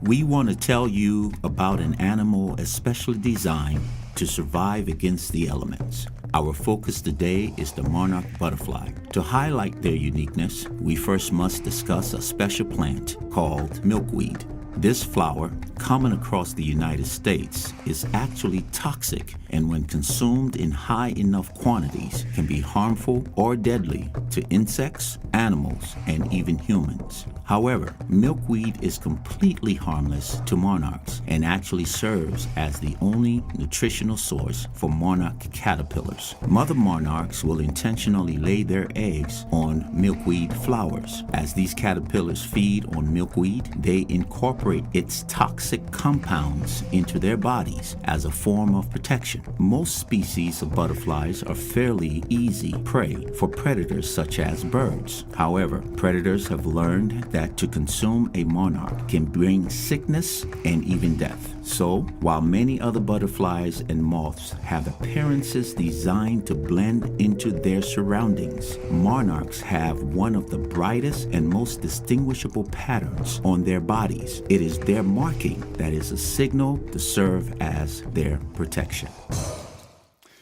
We want to tell you about an animal especially designed to survive against the elements. Our focus today is the monarch butterfly. To highlight their uniqueness, we first must discuss a special plant called milkweed. This flower, common across the United States, is actually toxic and when consumed in high enough quantities can be harmful or deadly to insects, animals, and even humans. However, milkweed is completely harmless to monarchs and actually serves as the only nutritional source for monarch caterpillars. Mother monarchs will intentionally lay their eggs on milkweed flowers. As these caterpillars feed on milkweed, they incorporate its toxic compounds into their bodies as a form of protection. Most species of butterflies are fairly easy prey for predators such as birds. However, predators have learned that to consume a monarch can bring sickness and even death. So, while many other butterflies and moths have appearances designed to blend into their surroundings, monarchs have one of the brightest and most distinguishable patterns on their bodies. It is their marking that is a signal to serve as their protection.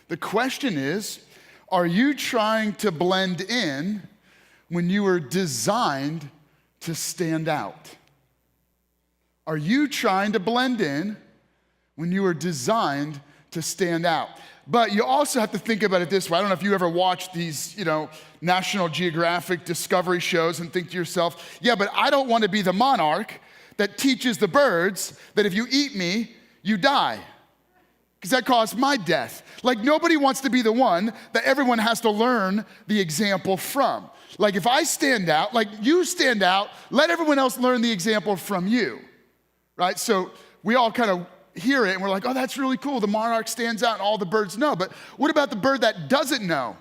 The question is, are you trying to blend in when you were designed to stand out? Are you trying to blend in when you were designed to stand out? But you also have to think about it this way. I don't know if you ever watched these, National Geographic Discovery shows and think to yourself, yeah, but I don't want to be the monarch that teaches the birds that if you eat me, you die. Because that caused my death. Like nobody wants to be the one that everyone has to learn the example from. Like if I stand out, like you stand out, let everyone else learn the example from you, right? So we all kind of hear it and we're like, oh, that's really cool. The monarch stands out and all the birds know. But what about the bird that doesn't know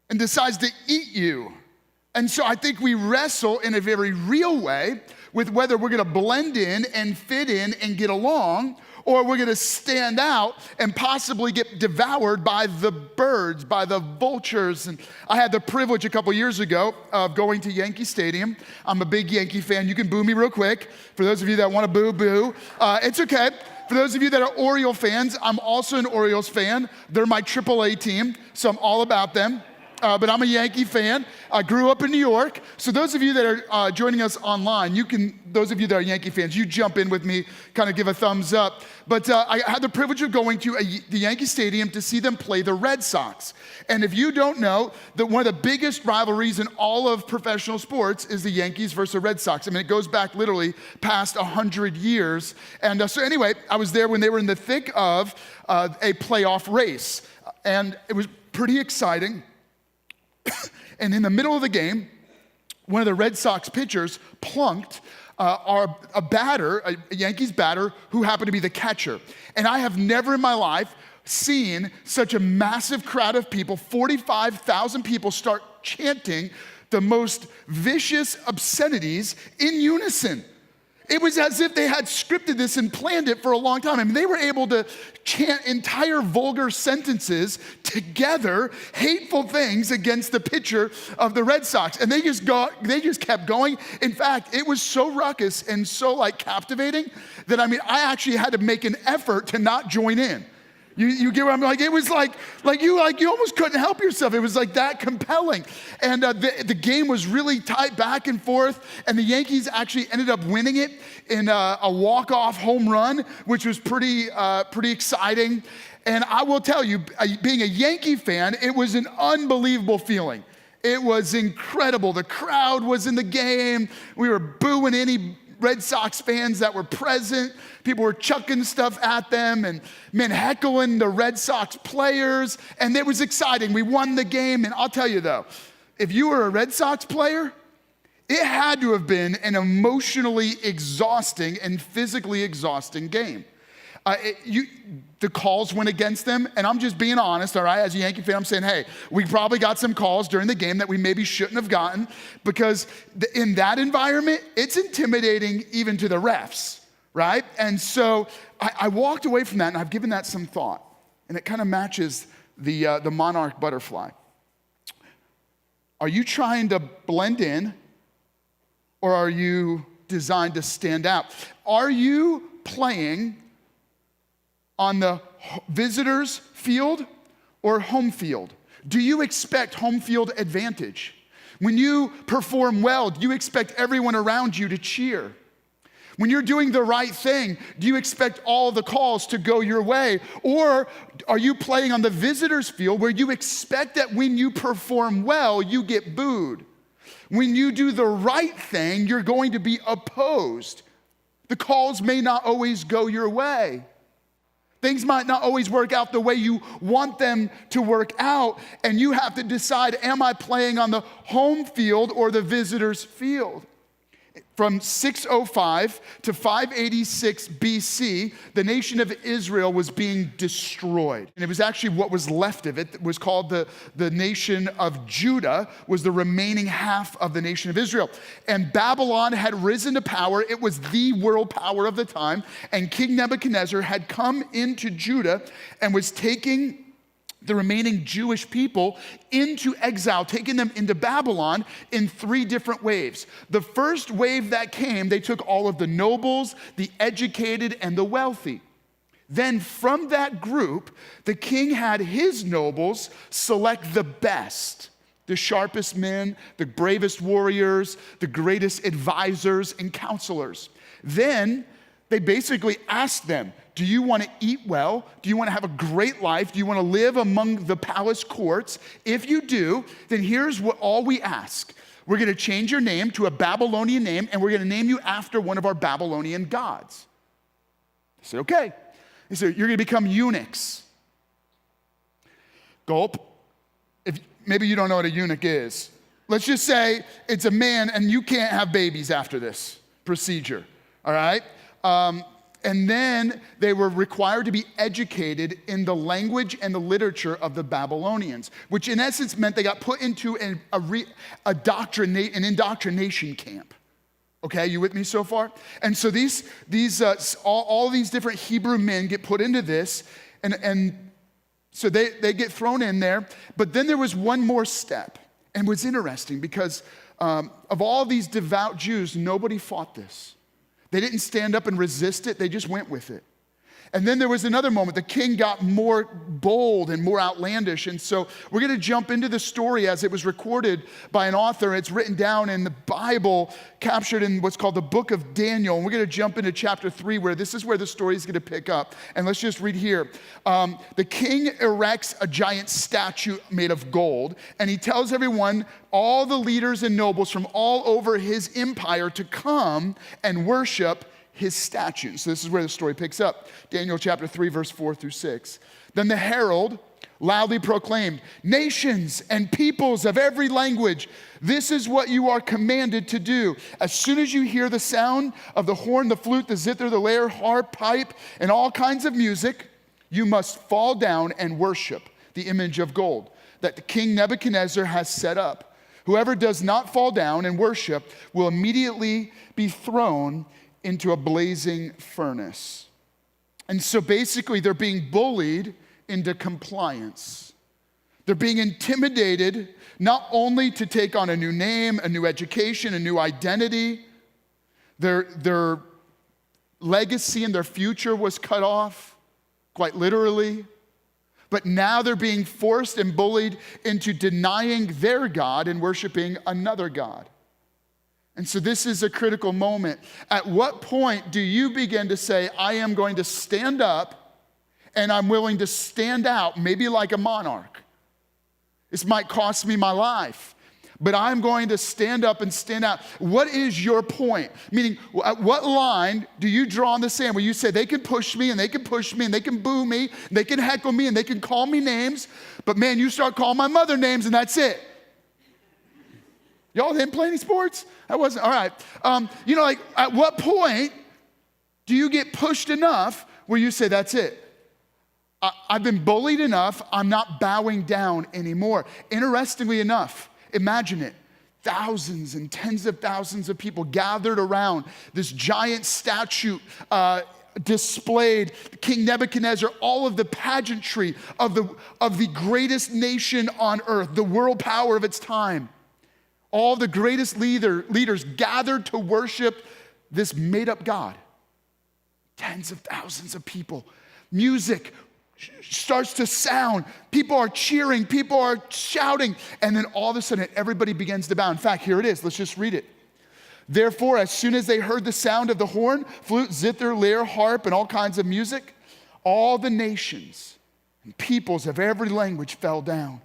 and decides to eat you? And so I think we wrestle in a very real way with whether we're gonna blend in and fit in and get along, or we're gonna stand out and possibly get devoured by the birds, by the vultures. And I had the privilege a couple years ago of going to Yankee Stadium. I'm a big Yankee fan. You can boo me real quick. For those of you that wanna boo, it's okay. For those of you that are Oriole fans, I'm also an Orioles fan. They're my AAA team, so I'm all about them. But I'm a Yankee fan. I grew up in New York. So those of you that are joining us online, those of you that are Yankee fans, you jump in with me, kind of give a thumbs up. But I had the privilege of going to the Yankee Stadium to see them play the Red Sox. And if you don't know, that one of the biggest rivalries in all of professional sports is the Yankees versus the Red Sox. I mean, it goes back literally past 100 years. And so anyway, I was there when they were in the thick of a playoff race. And it was pretty exciting. And in the middle of the game, one of the Red Sox pitchers plunked a Yankees batter who happened to be the catcher. And I have never in my life seen such a massive crowd of people, 45,000 people start chanting the most vicious obscenities in unison. It was as if they had scripted this and planned it for a long time. I mean, they were able to chant entire vulgar sentences together, hateful things against the pitcher of the Red Sox. And they just kept going. In fact, it was so ruckus and so captivating that I actually had to make an effort to not join in. You get what I'm like? It was like you almost couldn't help yourself. It was that compelling. And the game was really tight back and forth. And the Yankees actually ended up winning it in a walk-off home run, which was pretty exciting. And I will tell you, being a Yankee fan, it was an unbelievable feeling. It was incredible. The crowd was in the game. We were booing any Red Sox fans that were present. People were chucking stuff at them and heckling the Red Sox players. And it was exciting. We won the game. And I'll tell you though, if you were a Red Sox player, it had to have been an emotionally exhausting and physically exhausting game. The calls went against them, and I'm just being honest, all right? As a Yankee fan, I'm saying, hey, we probably got some calls during the game that we maybe shouldn't have gotten, because in that environment, it's intimidating even to the refs, right? And so I walked away from that, and I've given that some thought, and it kind of matches the monarch butterfly. Are you trying to blend in, or are you designed to stand out. Are you playing on the visitor's field or home field? Do you expect home field advantage? When you perform well, do you expect everyone around you to cheer? When you're doing the right thing, do you expect all the calls to go your way? Or are you playing on the visitor's field where you expect that when you perform well, you get booed? When you do the right thing, you're going to be opposed. The calls may not always go your way. Things might not always work out the way you want them to work out, and you have to decide, am I playing on the home field or the visitor's field? From 605 to 586 BC, the nation of Israel was being destroyed. And it was actually what was left of it. It was called the nation of Judah, was the remaining half of the nation of Israel. And Babylon had risen to power. It was the world power of the time. And King Nebuchadnezzar had come into Judah and was taking the remaining Jewish people into exile, taking them into Babylon in 3 different waves. The first wave that came, they took all of the nobles, the educated, and the wealthy. Then from that group, the king had his nobles select the best, the sharpest men, the bravest warriors, the greatest advisors and counselors. Then they basically asked them, do you want to eat well? Do you want to have a great life? Do you want to live among the palace courts? If you do, then here's what all we ask. We're going to change your name to a Babylonian name, and we're going to name you after one of our Babylonian gods. I said, okay. He said, you're going to become eunuchs. Gulp. If maybe you don't know what a eunuch is. Let's just say it's a man, and you can't have babies after this procedure, all right? And then they were required to be educated in the language and the literature of the Babylonians, which in essence meant they got put into an indoctrination camp. Okay, you with me so far? And so all these different Hebrew men get put into this, and so they get thrown in there. But then there was one more step, and it was interesting because of all these devout Jews, nobody fought this. They didn't stand up and resist it, they just went with it. And then there was another moment. The king got more bold and more outlandish. And so we're going to jump into the story as it was recorded by an author. It's written down in the Bible, captured in what's called the book of Daniel. And we're going to jump into chapter 3, where this is where the story is going to pick up. And let's just read here. The king erects a giant statue made of gold. And he tells everyone, all the leaders and nobles from all over his empire, to come and worship his statue. So this is where the story picks up. Daniel chapter 3, verse 4 through 6. Then the herald loudly proclaimed, nations and peoples of every language, this is what you are commanded to do. As soon as you hear the sound of the horn, the flute, the zither, the lyre, harp, pipe, and all kinds of music, you must fall down and worship the image of gold that the king Nebuchadnezzar has set up. Whoever does not fall down and worship will immediately be thrown into a blazing furnace. And so basically they're being bullied into compliance. They're being intimidated not only to take on a new name, a new education, a new identity. Their legacy and their future was cut off, quite literally. But now they're being forced and bullied into denying their God and worshiping another God. And so this is a critical moment. At what point do you begin to say, I am going to stand up and I'm willing to stand out, maybe like a monarch? This might cost me my life, but I'm going to stand up and stand out. What is your point? Meaning, at what line do you draw in the sand where you say they can push me and they can push me and they can boo me, and they can heckle me and they can call me names, but man, you start calling my mother names and that's it. Y'all didn't play any sports? I wasn't, all right. Like at what point do you get pushed enough where you say, that's it? I've been bullied enough, I'm not bowing down anymore. Interestingly enough, imagine it. Thousands and tens of thousands of people gathered around this giant statue displayed, King Nebuchadnezzar, all of the pageantry of the greatest nation on earth, the world power of its time. All the greatest leaders gathered to worship this made-up God. Tens of thousands of people. Music starts to sound. People are cheering. People are shouting. And then all of a sudden, everybody begins to bow. In fact, here it is. Let's just read it. Therefore, as soon as they heard the sound of the horn, flute, zither, lyre, harp, and all kinds of music, all the nations and peoples of every language fell down,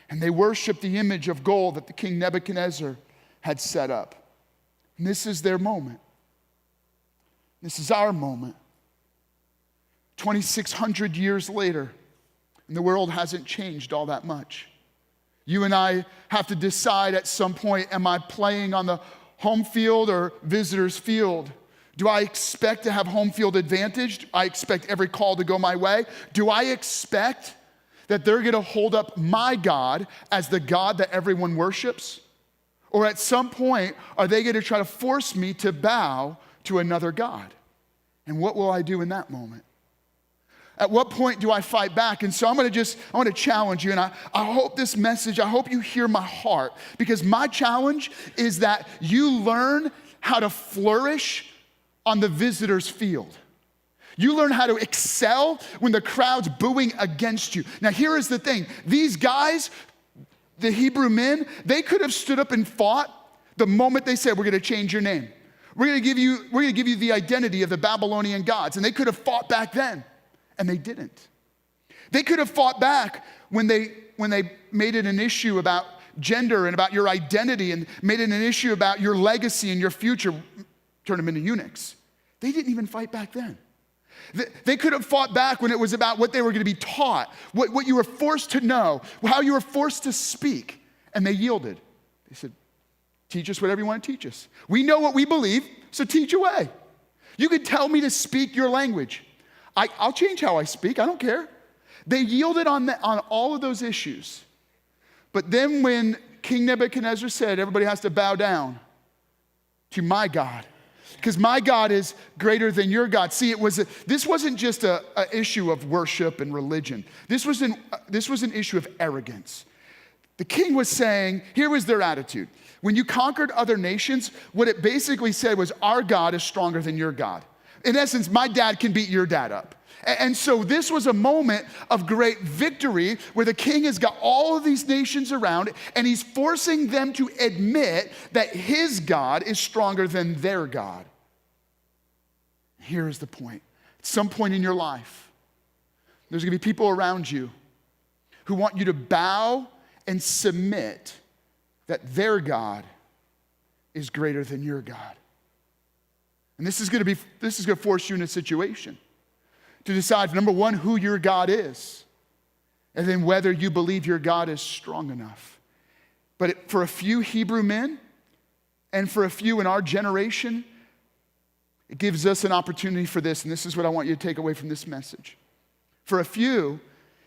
and they worshiped the image of gold that the king Nebuchadnezzar had set up. And this is their moment. This is our moment. 2,600 years later, and the world hasn't changed all that much. You and I have to decide at some point, am I playing on the home field or visitor's field? Do I expect to have home field advantage? Do I expect every call to go my way? Do I expect that they're gonna hold up my God as the God that everyone worships? Or at some point, are they gonna try to force me to bow to another God? And what will I do in that moment? At what point do I fight back? And so I want to challenge you, and I hope this message, I hope you hear my heart, because my challenge is that you learn how to flourish on the visitor's field. You learn how to excel when the crowd's booing against you. Now, here is the thing. These guys, the Hebrew men, they could have stood up and fought the moment they said, we're going to change your name. We're going to give you the identity of the Babylonian gods. And they could have fought back then. And they didn't. They could have fought back when they made it an issue about gender and about your identity and made it an issue about your legacy and your future, turn them into eunuchs. They didn't even fight back then. They could have fought back when it was about what they were going to be taught, what you were forced to know, how you were forced to speak, and they yielded. They said, teach us whatever you want to teach us. We know what we believe, so teach away. You could tell me to speak your language. I'll change how I speak. I don't care. They yielded on all of those issues. But then when King Nebuchadnezzar said, everybody has to bow down to my God, because my God is greater than your God. See, this wasn't just an issue of worship and religion. This was an issue of arrogance. The king was saying, here was their attitude. When you conquered other nations, what it basically said was, our God is stronger than your God. In essence, my dad can beat your dad up. And so this was a moment of great victory where the king has got all of these nations around and he's forcing them to admit that his God is stronger than their God. Here's the point. At some point in your life, there's gonna be people around you who want you to bow and submit that their God is greater than your God. And this is going to force you in a situation to decide, number one, who your God is, and then whether you believe your God is strong enough. But for a few Hebrew men, and for a few in our generation, it gives us an opportunity for this, and this is what I want you to take away from this message. For a few,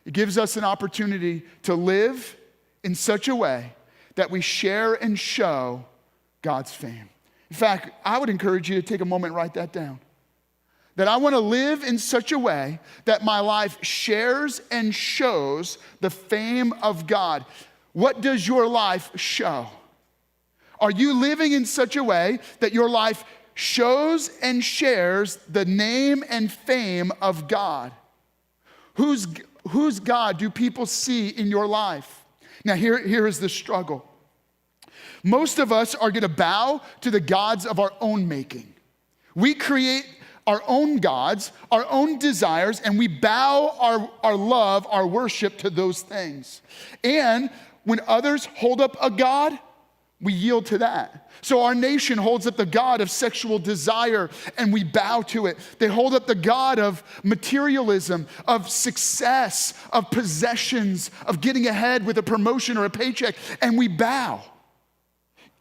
it gives us an opportunity to live in such a way that we share and show God's fame. In fact, I would encourage you to take a moment and write that down. That I want to live in such a way that my life shares and shows the fame of God. What does your life show? Are you living in such a way that your life shows and shares the name and fame of God? Whose God do people see in your life? Now, here is the struggle. Most of us are going to bow to the gods of our own making. We create our own gods, our own desires, and we bow our love, our worship to those things. And when others hold up a god, we yield to that. So our nation holds up the god of sexual desire, and we bow to it. They hold up the god of materialism, of success, of possessions, of getting ahead with a promotion or a paycheck, and we bow.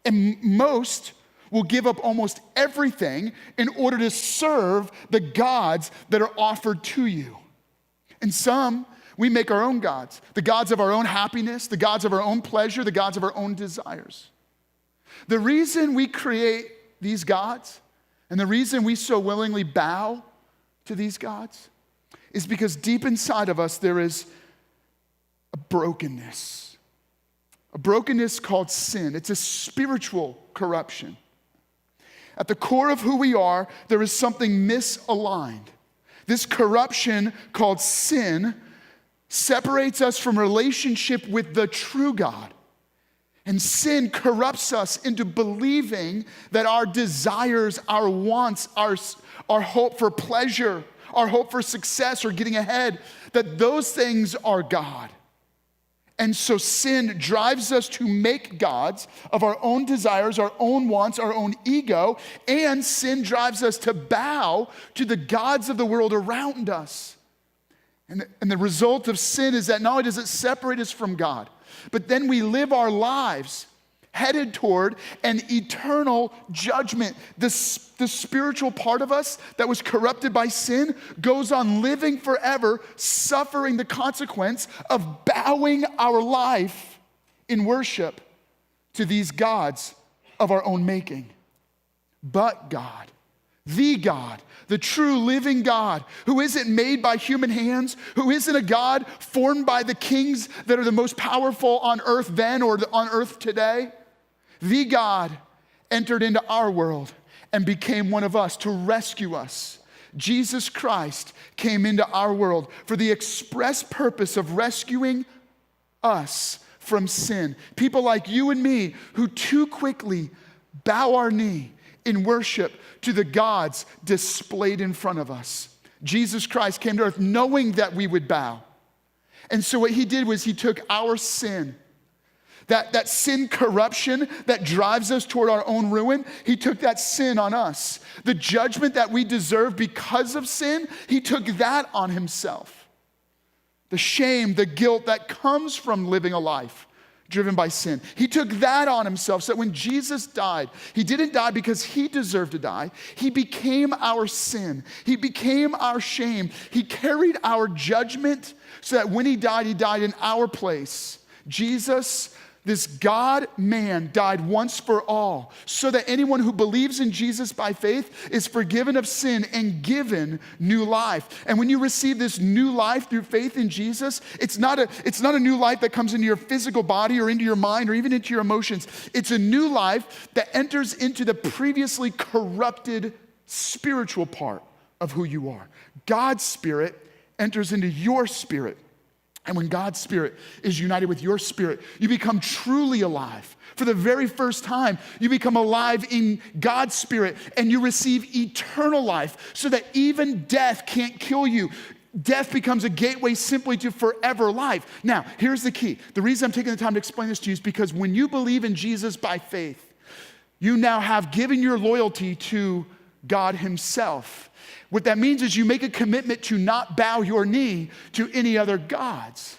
And most will give up almost everything in order to serve the gods that are offered to you. And some, we make our own gods, the gods of our own happiness, the gods of our own pleasure, the gods of our own desires. The reason we create these gods and the reason we so willingly bow to these gods is because deep inside of us there is a brokenness called sin. It's a spiritual corruption. At the core of who we are, there is something misaligned. This corruption called sin separates us from relationship with the true God. And sin corrupts us into believing that our desires, our wants, our hope for pleasure, our hope for success or getting ahead, that those things are God. And so sin drives us to make gods of our own desires, our own wants, our own ego, and sin drives us to bow to the gods of the world around us. And the result of sin is that not only does it separate us from God, but then we live our lives headed toward an eternal judgment. The spiritual part of us that was corrupted by sin goes on living forever, suffering the consequence of bowing our life in worship to these gods of our own making. But God, the true living God, who isn't made by human hands, who isn't a God formed by the kings that are the most powerful on earth then or on earth today, the God entered into our world and became one of us to rescue us. Jesus Christ came into our world for the express purpose of rescuing us from sin. People like you and me who too quickly bow our knee in worship to the gods displayed in front of us. Jesus Christ came to earth knowing that we would bow. And so what he did was he took our sin, that sin corruption that drives us toward our own ruin, he took that sin on us. The judgment that we deserve because of sin, he took that on himself. The shame, the guilt that comes from living a life driven by sin. He took that on himself so that when Jesus died, he didn't die because he deserved to die. He became our sin. He became our shame. He carried our judgment so that when he died in our place. Jesus, this God-man, died once for all so that anyone who believes in Jesus by faith is forgiven of sin and given new life. And when you receive this new life through faith in Jesus, it's not a new life that comes into your physical body or into your mind or even into your emotions. It's a new life that enters into the previously corrupted spiritual part of who you are. God's Spirit enters into your spirit. And when God's Spirit is united with your spirit, you become truly alive. For the very first time, you become alive in God's Spirit and you receive eternal life so that even death can't kill you. Death becomes a gateway simply to forever life. Now, here's the key. The reason I'm taking the time to explain this to you is because when you believe in Jesus by faith, you now have given your loyalty to God himself. What that means is you make a commitment to not bow your knee to any other gods.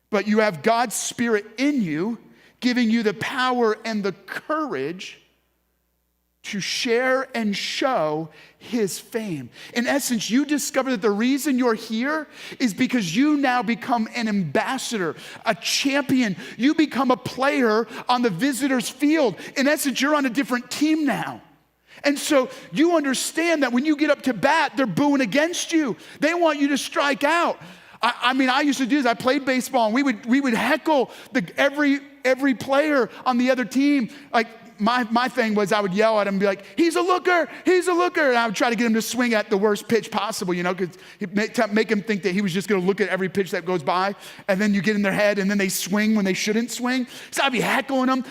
But you have God's Spirit in you, giving you the power and the courage to share and show his fame. In essence, you discover that the reason you're here is because you now become an ambassador, a champion. You become a player on the visitor's field. In essence, you're on a different team now. And so you understand that when you get up to bat, they're booing against you. They want you to strike out. I used to do this. I played baseball, and we would heckle every player on the other team. Like my thing was, I would yell at him and be like, "He's a looker, he's a looker," and I would try to get him to swing at the worst pitch possible, because make him think that he was just going to look at every pitch that goes by, and then you get in their head, and then they swing when they shouldn't swing. So I'd be heckling them,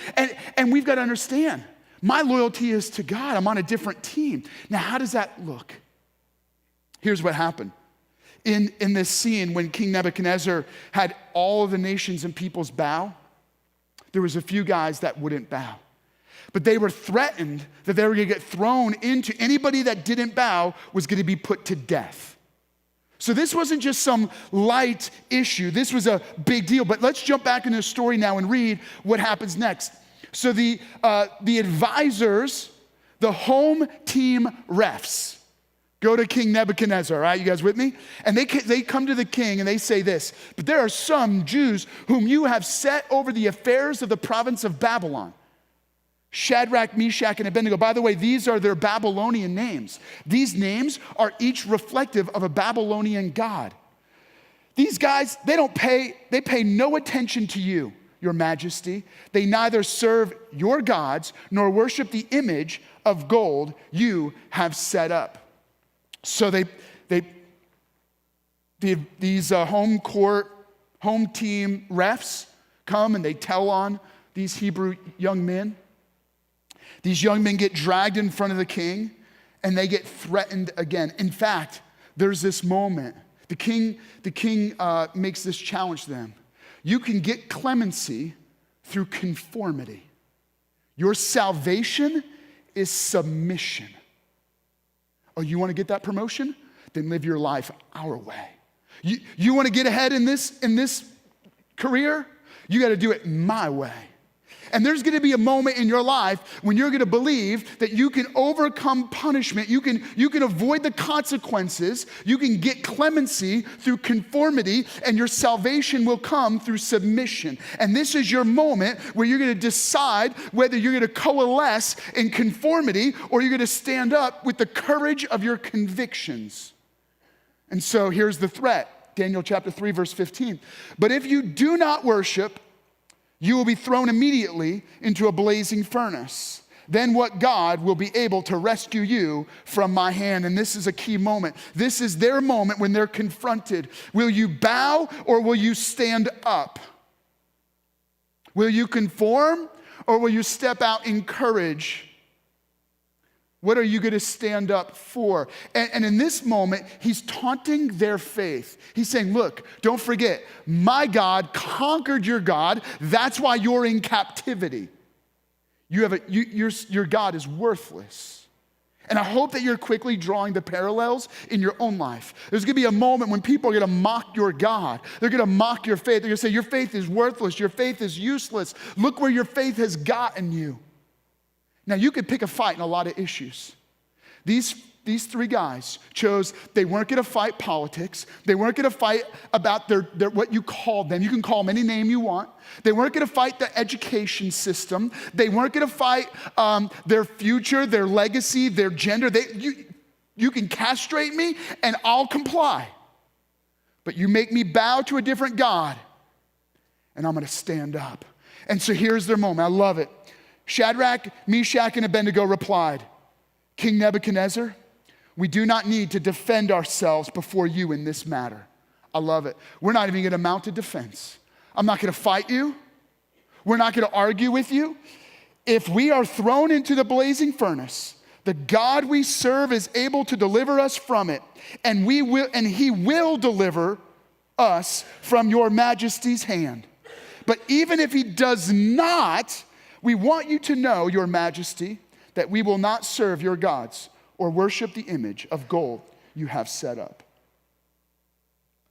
and we've got to understand. My loyalty is to God. I'm on a different team. Now, how does that look? Here's what happened. In this scene, when King Nebuchadnezzar had all of the nations and peoples bow, there was a few guys that wouldn't bow. But they were threatened that they were going to get thrown into, anybody that didn't bow was going to be put to death. So this wasn't just some light issue. This was a big deal. But let's jump back into the story now and read what happens next. So the advisors, the home team refs, go to King Nebuchadnezzar, all right? You guys with me? And they come to the king and they say this: "But there are some Jews whom you have set over the affairs of the province of Babylon. Shadrach, Meshach, and Abednego." By the way, these are their Babylonian names. These names are each reflective of a Babylonian god. These guys, they pay no attention to you, your majesty. They neither serve your gods nor worship the image of gold you have set up. So these home team refs come and they tell on these Hebrew young men. These young men get dragged in front of the king and they get threatened again. In fact, there's this moment. The king makes this challenge to them. You can get clemency through conformity. Your salvation is submission. Oh, you want to get that promotion? Then live your life our way. You want to get ahead in this career? You got to do it my way. And there's going to be a moment in your life when you're going to believe that you can overcome punishment. You can avoid the consequences. You can get clemency through conformity, and your salvation will come through submission. And this is your moment where you're going to decide whether you're going to coalesce in conformity or you're going to stand up with the courage of your convictions. And so here's the threat. Daniel chapter 3, verse 15. But if you do not worship, you will be thrown immediately into a blazing furnace. Then what God will be able to rescue you from my hand? And this is a key moment. This is their moment when they're confronted. Will you bow or will you stand up? Will you conform or will you step out in courage? What are you going to stand up for? And in this moment, he's taunting their faith. He's saying, look, don't forget, my God conquered your God. That's why you're in captivity. Your God is worthless. And I hope that you're quickly drawing the parallels in your own life. There's going to be a moment when people are going to mock your God. They're going to mock your faith. They're going to say, your faith is worthless. Your faith is useless. Look where your faith has gotten you. Now, you could pick a fight in a lot of issues. These three guys chose, they weren't going to fight politics. They weren't going to fight about their what you called them. You can call them any name you want. They weren't going to fight the education system. They weren't going to fight their future, their legacy, their gender. You can castrate me and I'll comply. But you make me bow to a different God and I'm going to stand up. And so here's their moment. I love it. Shadrach, Meshach, and Abednego replied, King Nebuchadnezzar, we do not need to defend ourselves before you in this matter. I love it. We're not even going to mount a defense. I'm not going to fight you. We're not going to argue with you. If we are thrown into the blazing furnace, the God we serve is able to deliver us from it, and he will deliver us from your majesty's hand. But even if he does not, we want you to know, your majesty, that we will not serve your gods or worship the image of gold you have set up.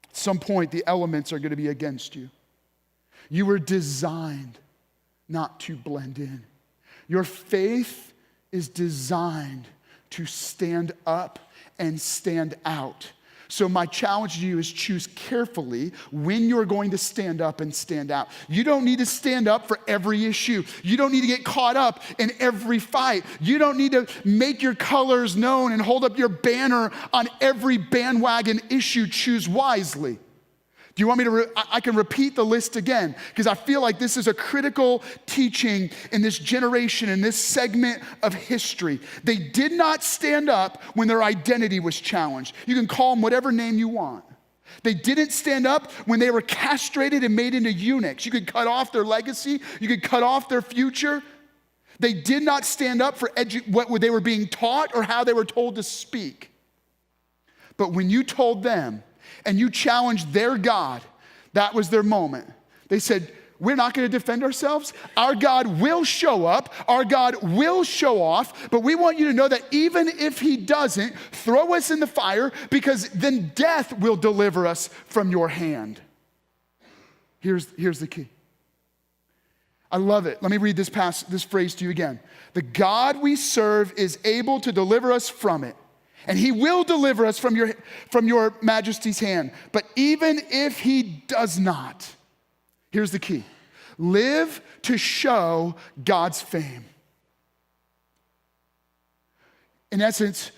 At some point, the elements are going to be against you. You were designed not to blend in. Your faith is designed to stand up and stand out. So my challenge to you is choose carefully when you're going to stand up and stand out. You don't need to stand up for every issue. You don't need to get caught up in every fight. You don't need to make your colors known and hold up your banner on every bandwagon issue. Choose wisely. Do you want me to, I can repeat the list again, because I feel like this is a critical teaching in this generation, in this segment of history. They did not stand up when their identity was challenged. You can call them whatever name you want. They didn't stand up when they were castrated and made into eunuchs. You could cut off their legacy. You could cut off their future. They did not stand up for what they were being taught or how they were told to speak. But when you told them, and you challenged their God, that was their moment. They said, we're not going to defend ourselves. Our God will show up. Our God will show off. But we want you to know that even if he doesn't, throw us in the fire, because then death will deliver us from your hand. Here's the key. I love it. Let me read this phrase to you again. The God we serve is able to deliver us from it. And he will deliver us from your majesty's hand. But even if he does not, here's the key. Live to show God's fame. In essence,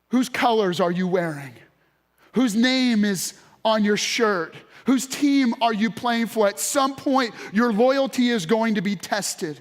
whose colors are you wearing? Whose name is on your shirt? Whose team are you playing for? At some point, your loyalty is going to be tested.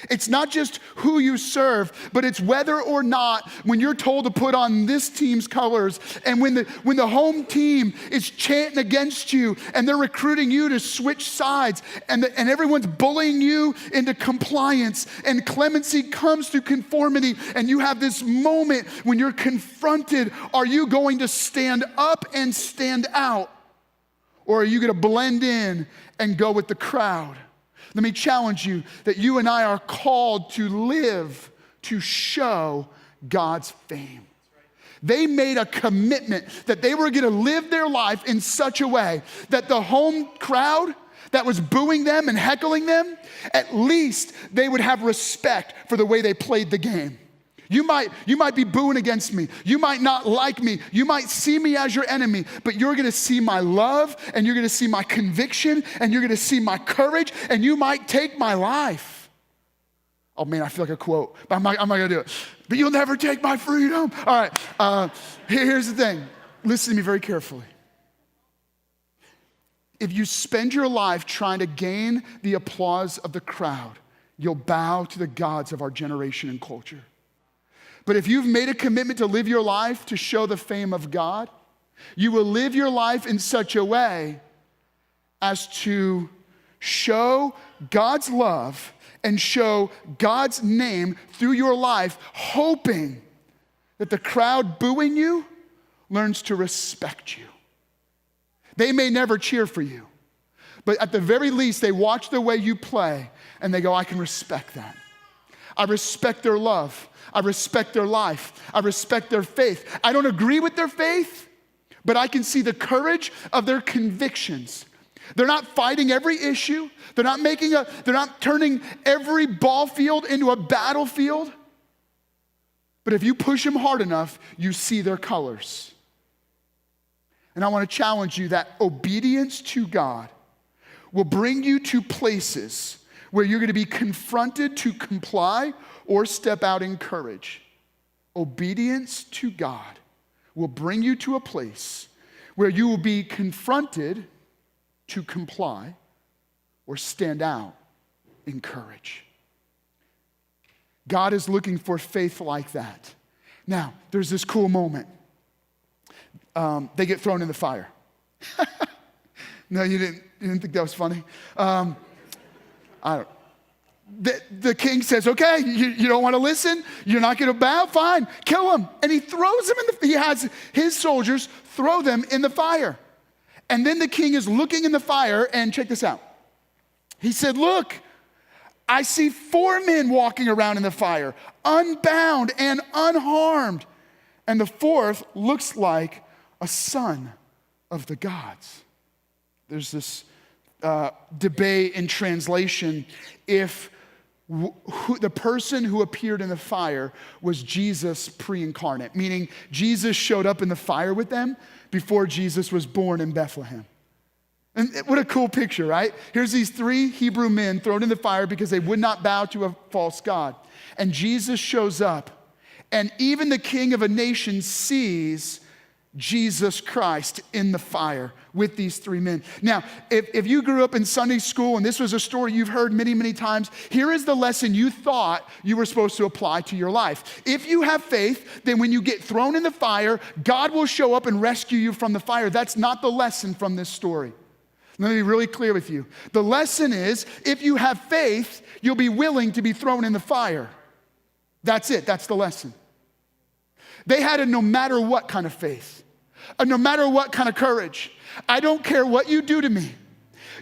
It's not just who you serve, but it's whether or not when you're told to put on this team's colors and when the home team is chanting against you and they're recruiting you to switch sides and everyone's bullying you into compliance and clemency comes to conformity and you have this moment when you're confronted, are you going to stand up and stand out? Or are you going to blend in and go with the crowd? Let me challenge you that you and I are called to live to show God's fame. They made a commitment that they were going to live their life in such a way that the home crowd that was booing them and heckling them, at least they would have respect for the way they played the game. You might be booing against me. You might not like me. You might see me as your enemy, but you're going to see my love and you're going to see my conviction and you're going to see my courage and you might take my life. Oh man, I feel like a quote, but I'm not going to do it. But you'll never take my freedom. All right, here's the thing. Listen to me very carefully. If you spend your life trying to gain the applause of the crowd, you'll bow to the gods of our generation and culture. But if you've made a commitment to live your life to show the fame of God, you will live your life in such a way as to show God's love and show God's name through your life, hoping that the crowd booing you learns to respect you. They may never cheer for you, but at the very least, they watch the way you play and they go, I can respect that. I respect their love. I respect their life. I respect their faith. I don't agree with their faith, but I can see the courage of their convictions. They're not fighting every issue. They're not turning every ball field into a battlefield. But if you push them hard enough, you see their colors. And I want to challenge you that obedience to God will bring you to places where you're going to be confronted to comply or step out in courage. Obedience to God will bring you to a place where you will be confronted to comply or stand out in courage. God is looking for faith like that. Now, there's this cool moment. They get thrown in the fire. No, you didn't think that was funny? The king says, okay, you don't want to listen? You're not going to bow? Fine, kill him. And he throws them he has his soldiers throw them in the fire. And then the king is looking in the fire and check this out. He said, look, I see 4 men walking around in the fire, unbound and unharmed. And the 4th looks like a son of the gods. There's this debate in translation if the person who appeared in the fire was Jesus pre-incarnate, meaning Jesus showed up in the fire with them before Jesus was born in Bethlehem. And what a cool picture, right? Here's these 3 Hebrew men thrown in the fire because they would not bow to a false god. And Jesus shows up, and even the king of a nation sees Jesus Christ in the fire with these 3 men. Now, if you grew up in Sunday school and this was a story you've heard many, many times, here is the lesson you thought you were supposed to apply to your life. If you have faith, then when you get thrown in the fire, God will show up and rescue you from the fire. That's not the lesson from this story. Let me be really clear with you. The lesson is, if you have faith, you'll be willing to be thrown in the fire. That's it. That's the lesson. They had a no matter what kind of faith, a no matter what kind of courage. I don't care what you do to me.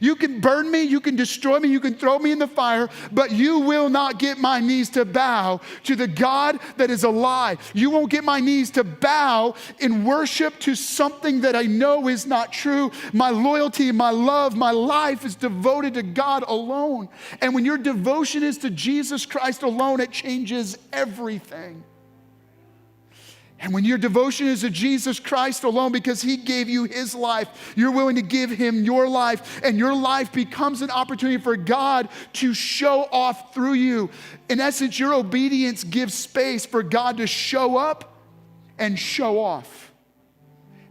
You can burn me, you can destroy me, you can throw me in the fire, but you will not get my knees to bow to the God that is alive. You won't get my knees to bow in worship to something that I know is not true. My loyalty, my love, my life is devoted to God alone. And when your devotion is to Jesus Christ alone, it changes everything. And when your devotion is to Jesus Christ alone because he gave you his life, you're willing to give him your life, and your life becomes an opportunity for God to show off through you. In essence, your obedience gives space for God to show up and show off.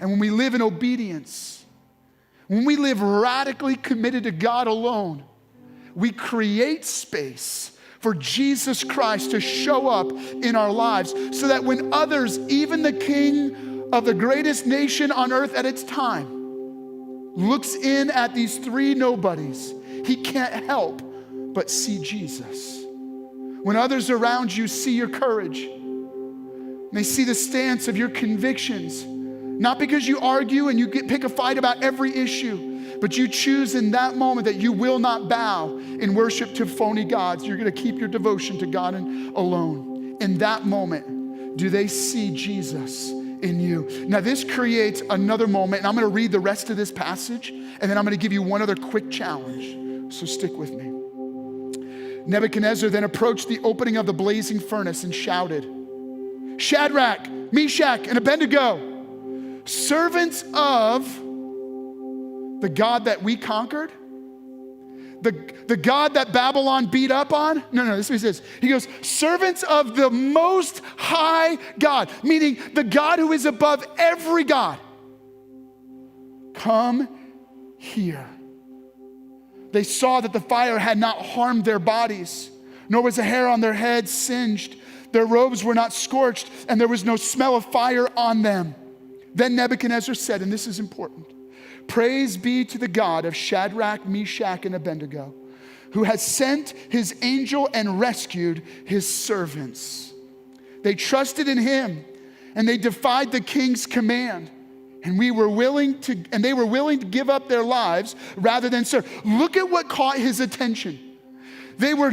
And when we live in obedience, when we live radically committed to God alone, we create space for Jesus Christ to show up in our lives so that when others, even the king of the greatest nation on earth at its time, looks in at these three nobodies, he can't help but see Jesus. When others around you see your courage, and they see the stance of your convictions, not because you argue and you pick a fight about every issue, but you choose in that moment that you will not bow in worship to phony gods. You're gonna keep your devotion to God and alone. In that moment, do they see Jesus in you? Now this creates another moment, and I'm gonna read the rest of this passage, and then I'm gonna give you one other quick challenge. So stick with me. Nebuchadnezzar then approached the opening of the blazing furnace and shouted, "Shadrach, Meshach, and Abednego, servants of the God that we conquered, the God that Babylon beat up on." No, this is what he says. He goes, "Servants of the Most High God," meaning the God who is above every God. "Come here." They saw that the fire had not harmed their bodies, nor was a hair on their heads singed. Their robes were not scorched, and there was no smell of fire on them. Then Nebuchadnezzar said, and this is important, "Praise be to the God of Shadrach, Meshach, and Abednego, who has sent his angel and rescued his servants. They trusted in him, and they defied the king's command. And they were willing to give up their lives rather than serve." Look at what caught his attention. They were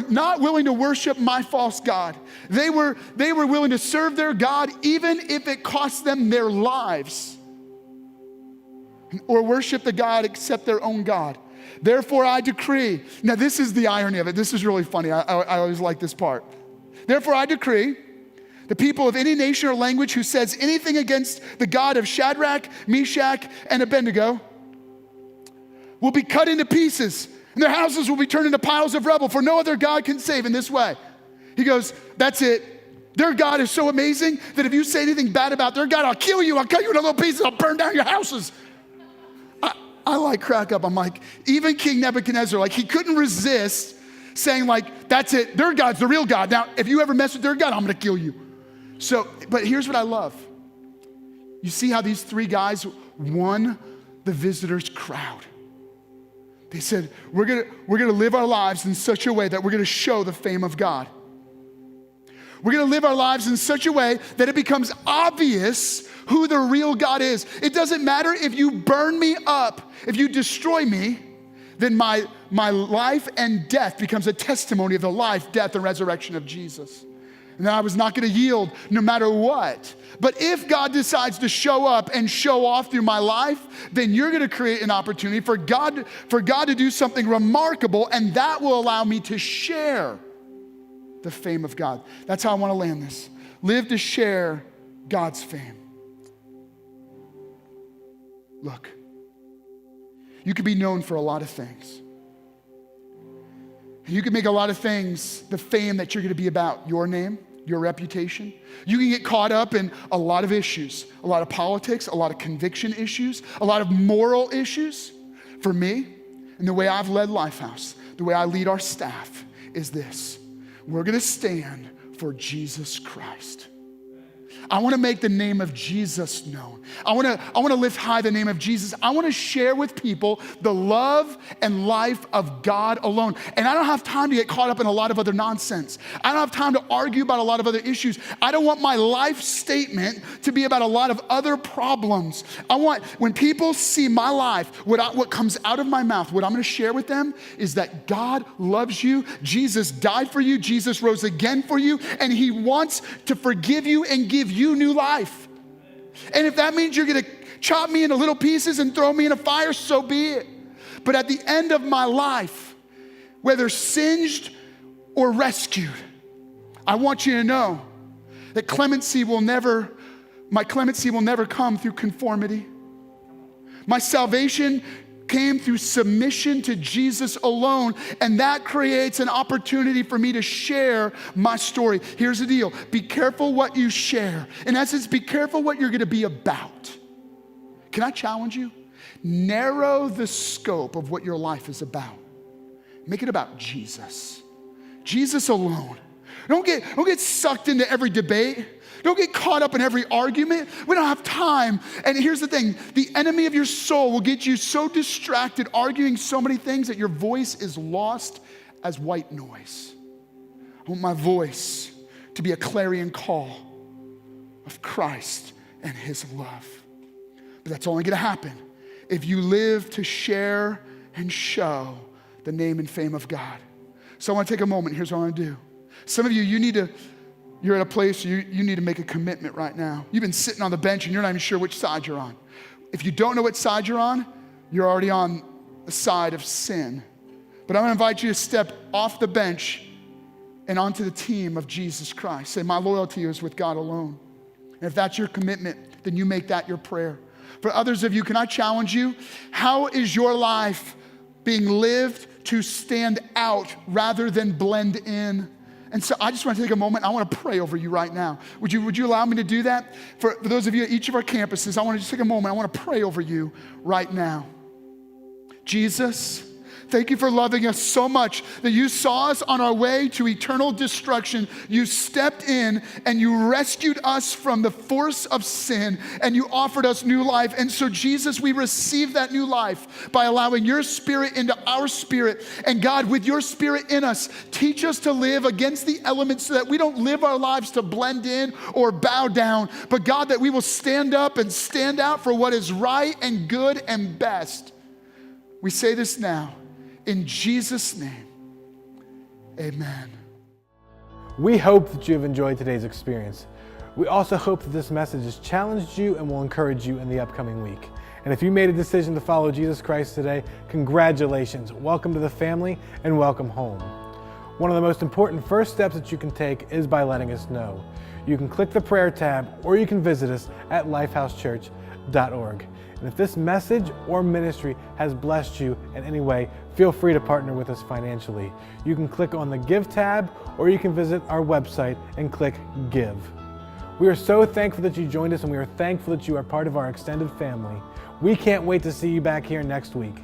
not willing to worship my false God. They were willing to serve their God even if it cost them their lives, or worship the God except their own God. "Therefore I decree," now this is the irony of it. This is really funny. I always like this part. "Therefore I decree, the people of any nation or language who says anything against the God of Shadrach, Meshach, and Abednego will be cut into pieces, and their houses will be turned into piles of rubble, for no other God can save in this way." He goes, that's it. Their God is so amazing that if you say anything bad about their God, I'll kill you, I'll cut you into little pieces, I'll burn down your houses. I like crack up. I'm like, even King Nebuchadnezzar, like he couldn't resist saying like, that's it, their God's the real God. Now, if you ever mess with their God, I'm gonna kill you. So, but here's what I love. You see how these three guys won the visitors' crowd. They said, we're gonna live our lives in such a way that we're gonna show the fame of God. We're gonna live our lives in such a way that it becomes obvious who the real God is. It doesn't matter if you burn me up, if you destroy me, then my life and death becomes a testimony of the life, death, and resurrection of Jesus. And I was not gonna yield no matter what. But if God decides to show up and show off through my life, then you're gonna create an opportunity for God to do something remarkable, and that will allow me to share the fame of God. That's how I wanna land this. Live to share God's fame. Look, you could be known for a lot of things. You can make a lot of things the fame that you're gonna be about, your name, your reputation. You can get caught up in a lot of issues, a lot of politics, a lot of conviction issues, a lot of moral issues. For me, and the way I've led Lifehouse, the way I lead our staff is this. We're gonna stand for Jesus Christ. I wanna make the name of Jesus known. I wanna lift high the name of Jesus. I wanna share with people the love and life of God alone. And I don't have time to get caught up in a lot of other nonsense. I don't have time to argue about a lot of other issues. I don't want my life statement to be about a lot of other problems. I want, when people see my life, what comes out of my mouth, what I'm gonna share with them is that God loves you, Jesus died for you, Jesus rose again for you, and he wants to forgive you and give you new life. And if that means you're gonna chop me into little pieces and throw me in a fire, so be it. But at the end of my life, whether singed or rescued, I want you to know that my clemency will never come through conformity. My salvation came through submission to Jesus alone, and that creates an opportunity for me to share my story. Here's the deal. Be careful what you share. In essence, be careful what you're gonna be about. Can I challenge you? Narrow the scope of what your life is about. Make it about Jesus. Jesus alone. Don't get sucked into every debate. Don't get caught up in every argument. We don't have time. And here's the thing, the enemy of your soul will get you so distracted arguing so many things that your voice is lost as white noise. I want my voice to be a clarion call of Christ and his love. But that's only gonna happen if you live to share and show the name and fame of God. So I wanna take a moment, here's what I wanna do. Some of you, you're at a place you need to make a commitment right now. You've been sitting on the bench and you're not even sure which side you're on. If you don't know what side you're on, you're already on the side of sin. But I'm gonna invite you to step off the bench and onto the team of Jesus Christ. Say, my loyalty is with God alone. And if that's your commitment, then you make that your prayer. For others of you, can I challenge you? How is your life being lived to stand out rather than blend in? And so I just want to take a moment. I want to pray over you right now. Would you allow me to do that? For those of you at each of our campuses, I want to just take a moment. I want to pray over you right now. Jesus, thank you for loving us so much that you saw us on our way to eternal destruction. You stepped in and you rescued us from the force of sin and you offered us new life. And so Jesus, we receive that new life by allowing your spirit into our spirit. And God, with your spirit in us, teach us to live against the elements so that we don't live our lives to blend in or bow down, but God, that we will stand up and stand out for what is right and good and best. We say this now. In Jesus' name, amen. We hope that you have enjoyed today's experience. We also hope that this message has challenged you and will encourage you in the upcoming week. And if you made a decision to follow Jesus Christ today, congratulations. Welcome to the family and welcome home. One of the most important first steps that you can take is by letting us know. You can click the prayer tab or you can visit us at lifehousechurch.org. And if this message or ministry has blessed you in any way, feel free to partner with us financially. You can click on the Give tab, or you can visit our website and click Give. We are so thankful that you joined us, and we are thankful that you are part of our extended family. We can't wait to see you back here next week.